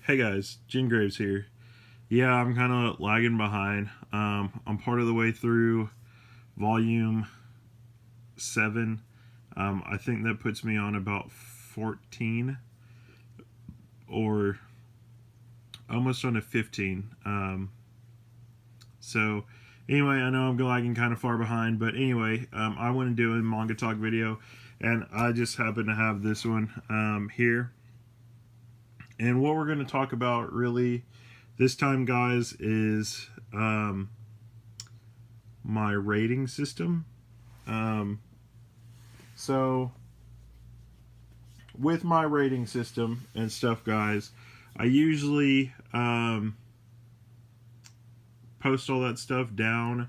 Hey guys, Jen Graves here. Yeah, I'm kind of lagging behind. I'm part of the way through volume 7. I think that puts me on about 14 or almost on a 15. So, anyway, I know I'm lagging kind of far behind, but anyway, I want to do a manga talk video, and I just happen to have this one here. And what we're going to talk about really this time, guys, is my rating system. Um, so, with my rating system and stuff, guys, I usually post all that stuff down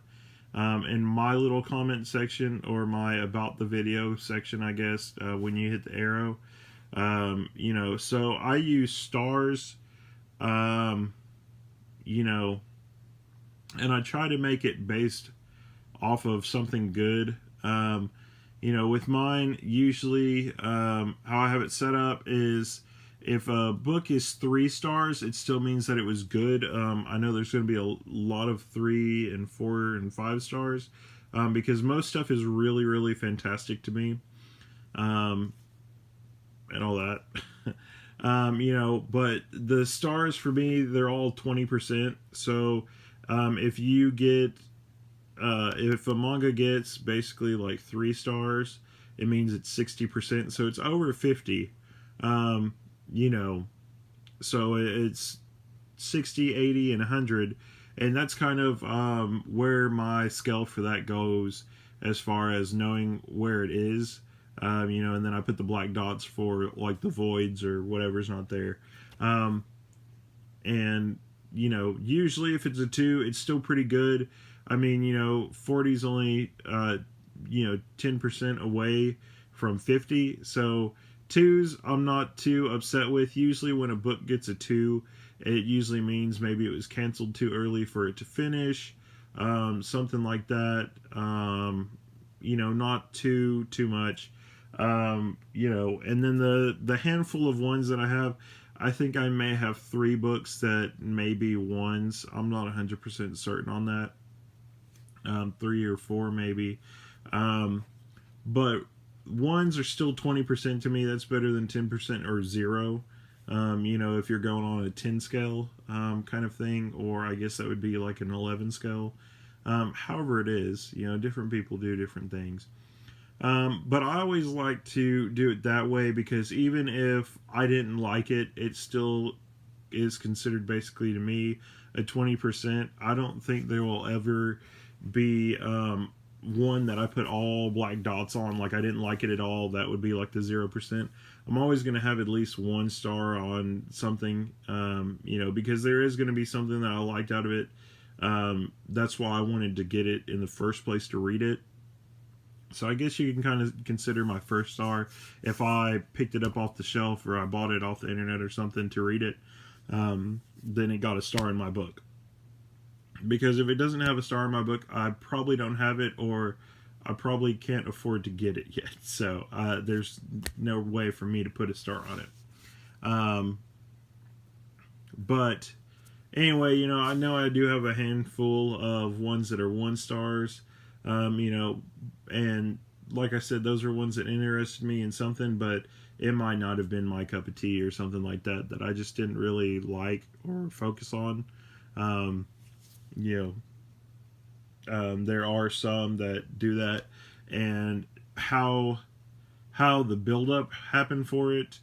in my little comment section or my about the video section, I guess, when you hit the arrow. So I use stars, um, you know, and I try to make it based off of something good. With mine, usually how I have it set up is if a book is 3 stars, it still means that it was good. I know there's going to be a lot of 3 and 4 and 5 stars because most stuff is really, really fantastic to me and all that. But the stars for me, they're all 20%. So if you get if a manga gets basically like 3 stars, it means it's 60%. So it's over 50. Um, you know, so it's 60, 80, and 100. And that's kind of where my scale for that goes as far as knowing where it is. And then I put the black dots for like the voids or whatever's not there. Um, and, usually if it's a 2, it's still pretty good. I mean, 40 is only, 10% away from 50. So 2s, I'm not too upset with. Usually when a book gets a 2, it usually means maybe it was canceled too early for it to finish. Something like that. Not too much. And then the handful of ones that I have, I think I may have 3 books that may be 1s. I'm not 100% certain on that. 3 or 4 maybe. But 1s are still 20% to me. That's better than 10% or 0. If you're going on a 10 scale kind of thing, or I guess that would be like an 11 scale. However it is, different people do different things. But I always like to do it that way because even if I didn't like it, it still is considered basically to me a 20%. I don't think there will ever be one that I put all black dots on, like I didn't like it at all. That would be like the 0%. I'm always going to have at least 1 star on something, because there is going to be something that I liked out of it. That's why I wanted to get it in the first place to read it. So I guess you can kind of consider my first star if I picked it up off the shelf or I bought it off the internet or something to read it. Then it got a star in my book. Because if it doesn't have a star in my book, I probably don't have it, or I probably can't afford to get it yet. So there's no way for me to put a star on it. But anyway, I know I do have a handful of ones that are 1 stars. And like I said, those are ones that interested me in something, but it might not have been my cup of tea or something like that I just didn't really like or focus on. There are some that do that, and how the build-up happened for it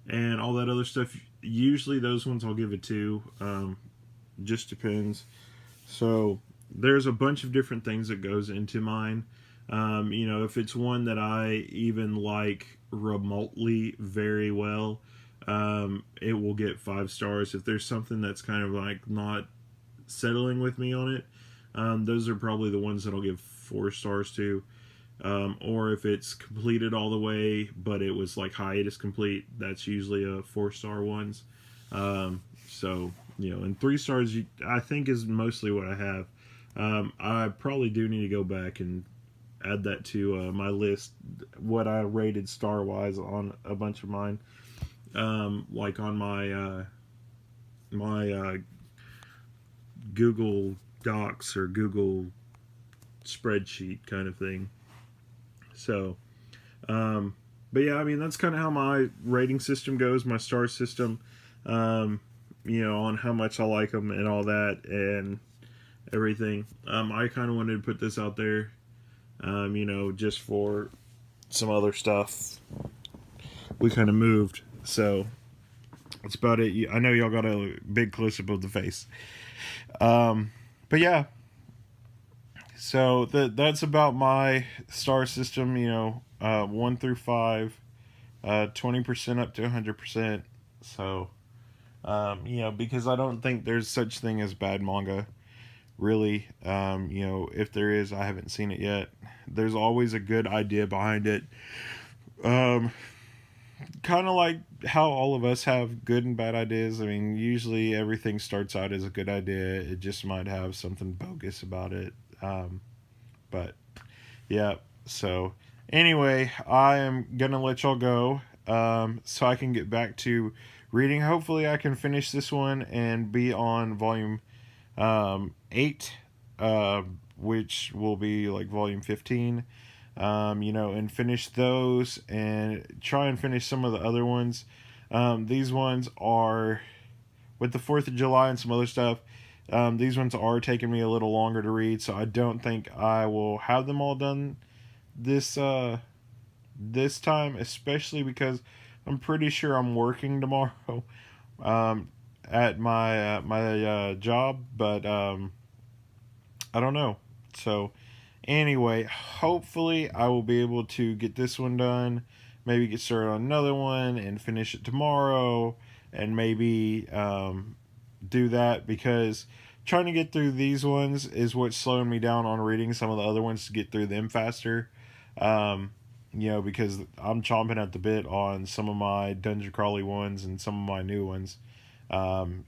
and all that other stuff. Usually those ones I'll give a 2. Just depends. So there's a bunch of different things that goes into mine. If it's one that I even like remotely very well, it will get 5 stars. If there's something that's kind of like not settling with me on it, those are probably the ones that I'll give 4 stars to. Or if it's completed all the way, but it was like hiatus complete, that's usually a 4-star ones. And 3 stars, I think, is mostly what I have. I probably do need to go back and add that to my list, what I rated star wise on a bunch of mine, like on my my Google Docs or Google spreadsheet kind of thing. So, but yeah, I mean, that's kind of how my rating system goes, my star system, on how much I like them and all that and everything. I kind of wanted to put this out there, just for some other stuff. We kind of moved, so that's about it. I know y'all got a big close-up of the face. But yeah, so that's about my star system, 1 through 5, 20% up to 100%. So, because I don't think there's such thing as bad manga, really. If there is, I haven't seen it yet. There's always a good idea behind it. Kind of like how all of us have good and bad ideas. I mean, usually everything starts out as a good idea. It just might have something bogus about it. But yeah, so anyway, I am gonna let y'all go, so I can get back to reading. Hopefully I can finish this one and be on volume 8, which will be like volume 15, and finish those and try and finish some of the other ones. These ones are, with the 4th of July and some other stuff, these ones are taking me a little longer to read, so I don't think I will have them all done this time, especially because I'm pretty sure I'm working tomorrow at my job, but I don't know. So anyway, hopefully I will be able to get this one done, maybe get started on another one and finish it tomorrow, and maybe do that, because trying to get through these ones is what's slowing me down on reading some of the other ones to get through them faster. Because I'm chomping at the bit on some of my Dungeon Crawly ones and some of my new ones, and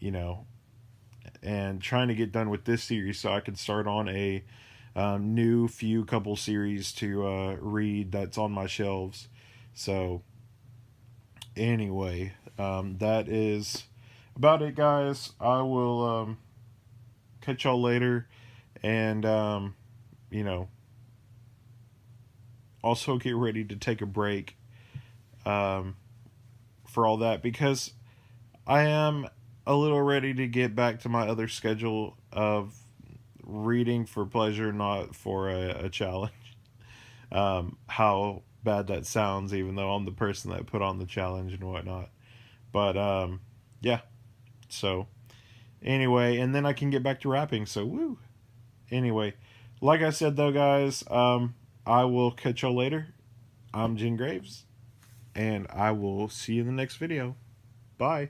trying to get done with this series so I can start on a new couple series to read that's on my shelves. So anyway, that is about it, guys. I will catch y'all later, and also get ready to take a break for all that, because I am a little ready to get back to my other schedule of reading for pleasure, not for a challenge. How bad that sounds, even though I'm the person that put on the challenge and whatnot. But yeah, so anyway, and then I can get back to rapping, so woo. Anyway, like I said though, guys, I will catch y'all later. I'm Jen Graves, and I will see you in the next video. Bye.